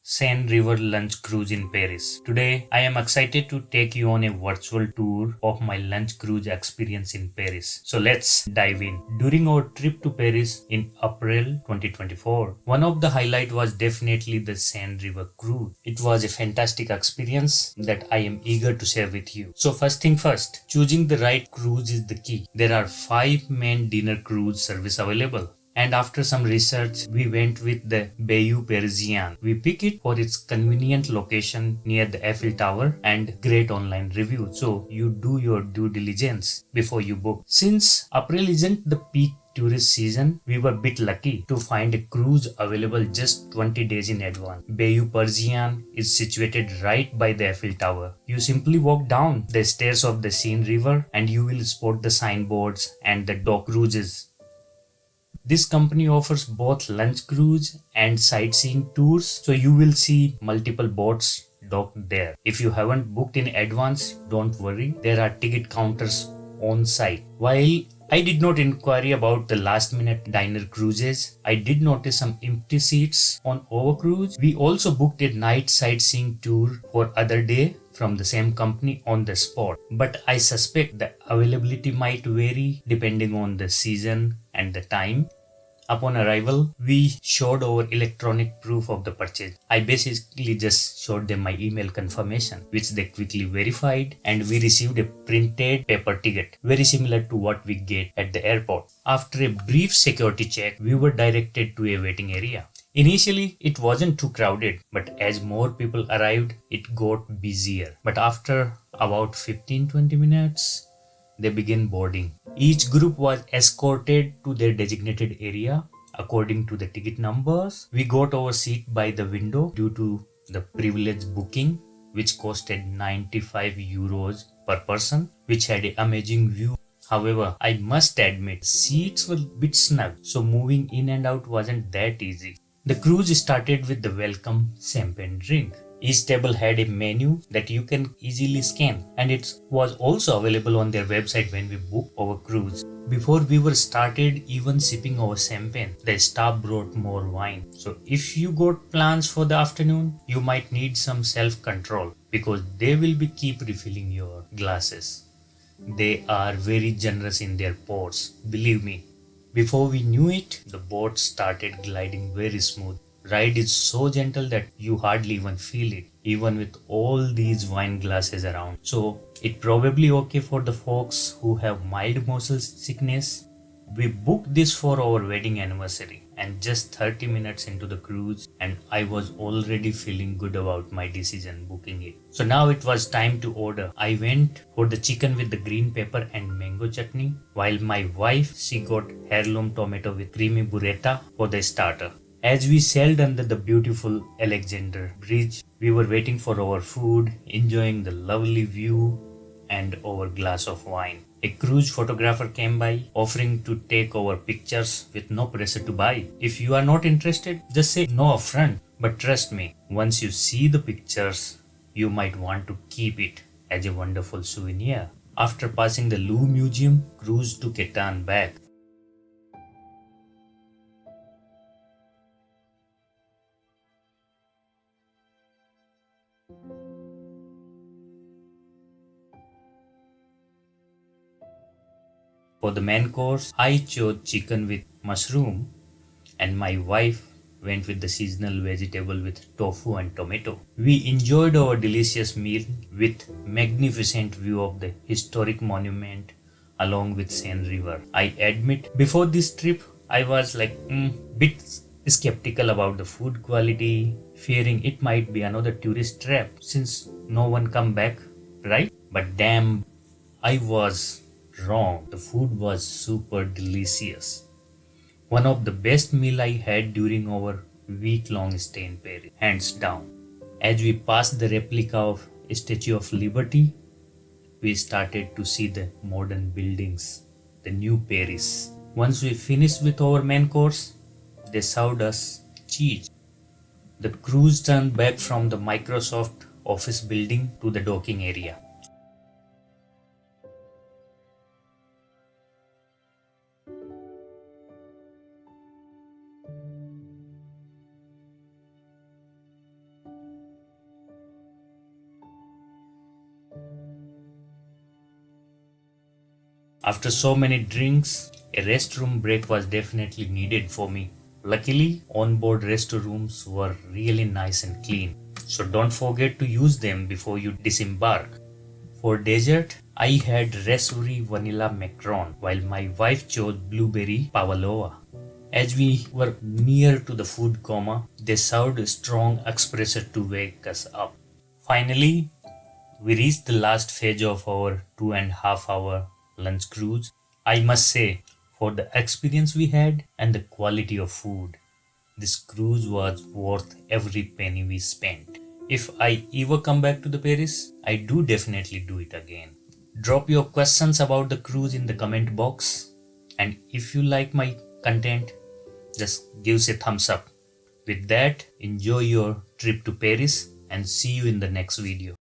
Seine River lunch cruise in Paris. Today, I am excited to take you on a virtual tour of my lunch cruise experience in Paris. So let's dive in. During our trip to Paris in April 2024, one of the highlights was definitely the Seine River cruise. It was a fantastic experience that I am eager to share with you. So first thing first, choosing the right cruise is the key. There are 5 main dinner cruise service available. And after some research, we went with the Bayou Parisien. We pick it for its convenient location near the Eiffel Tower and great online reviews. So you do your due diligence before you book. Since April isn't the peak tourist season, we were a bit lucky to find a cruise available just 20 days in advance. Bayou Parisien is situated right by the Eiffel Tower. You simply walk down the stairs of the Seine River and you will spot the signboards and the dock cruises. This company offers both lunch cruise and sightseeing tours, so you will see multiple boats docked there. If you haven't booked in advance, don't worry, there are ticket counters on site. While I did not inquire about the last minute diner cruises, I did notice some empty seats on our cruise. We also booked a night sightseeing tour for other day from the same company on the spot. But I suspect the availability might vary depending on the season and the time. Upon arrival, we showed our electronic proof of the purchase. I basically just showed them my email confirmation, which they quickly verified, and we received a printed paper ticket, very similar to what we get at the airport. After a brief security check, we were directed to a waiting area. Initially, it wasn't too crowded, but as more people arrived, it got busier. But after about 15-20 minutes, they began boarding. Each group was escorted to their designated area according to the ticket numbers. We got our seat by the window due to the privilege booking, which costed 95 euros per person, which had an amazing view. However, I must admit, seats were a bit snug, so moving in and out wasn't that easy. The cruise started with the welcome champagne drink. Each table had a menu that you can easily scan, and it was also available on their website when we booked our cruise. Before we were started even sipping our champagne, the staff brought more wine. So if you got plans for the afternoon, you might need some self-control because they will be keep refilling your glasses. They are very generous in their pours, believe me. Before we knew it, the boat started gliding very smooth. Ride is so gentle that you hardly even feel it, even with all these wine glasses around. So it probably okay for the folks who have mild motion sickness. We booked this for our wedding anniversary and just 30 minutes into the cruise and I was already feeling good about my decision booking it. So now it was time to order. I went for the chicken with the green pepper and mango chutney, while my wife, she got heirloom tomato with creamy burrata for the starter. As we sailed under the beautiful Alexander Bridge, we were waiting for our food, enjoying the lovely view and our glass of wine. A cruise photographer came by, offering to take our pictures with no pressure to buy. If you are not interested, just say no upfront. But trust me, once you see the pictures, you might want to keep it as a wonderful souvenir. After passing the Louvre Museum, cruise took a turn back. For the main course, I chose chicken with mushroom and my wife went with the seasonal vegetable with tofu and tomato. We enjoyed our delicious meal with magnificent view of the historic monument along with Seine River. I admit before this trip I was like bit skeptical about the food quality, fearing it might be another tourist trap since no one come back, right? But damn, I was wrong. The food was super delicious. One of the best meal I had during our week-long stay in Paris, hands down. As we passed the replica of Statue of Liberty, we started to see the modern buildings, the new Paris. Once we finished with our main course, they served us cheese. The cruise turned back from the Microsoft office building to the docking area. After so many drinks, a restroom break was definitely needed for me. Luckily, onboard restrooms were really nice and clean, so don't forget to use them before you disembark. For dessert, I had raspberry vanilla macaron while my wife chose blueberry pavlova. As we were near to the food coma, they served a strong espresso to wake us up. Finally, we reached the last phase of our 2.5 hour lunch cruise. I must say, for the experience we had and the quality of food, this cruise was worth every penny we spent. If I ever come back to the Paris, I do definitely do it again. Drop your questions about the cruise in the comment box, and if you like my content, just give us a thumbs up. With that, enjoy your trip to Paris and see you in the next video.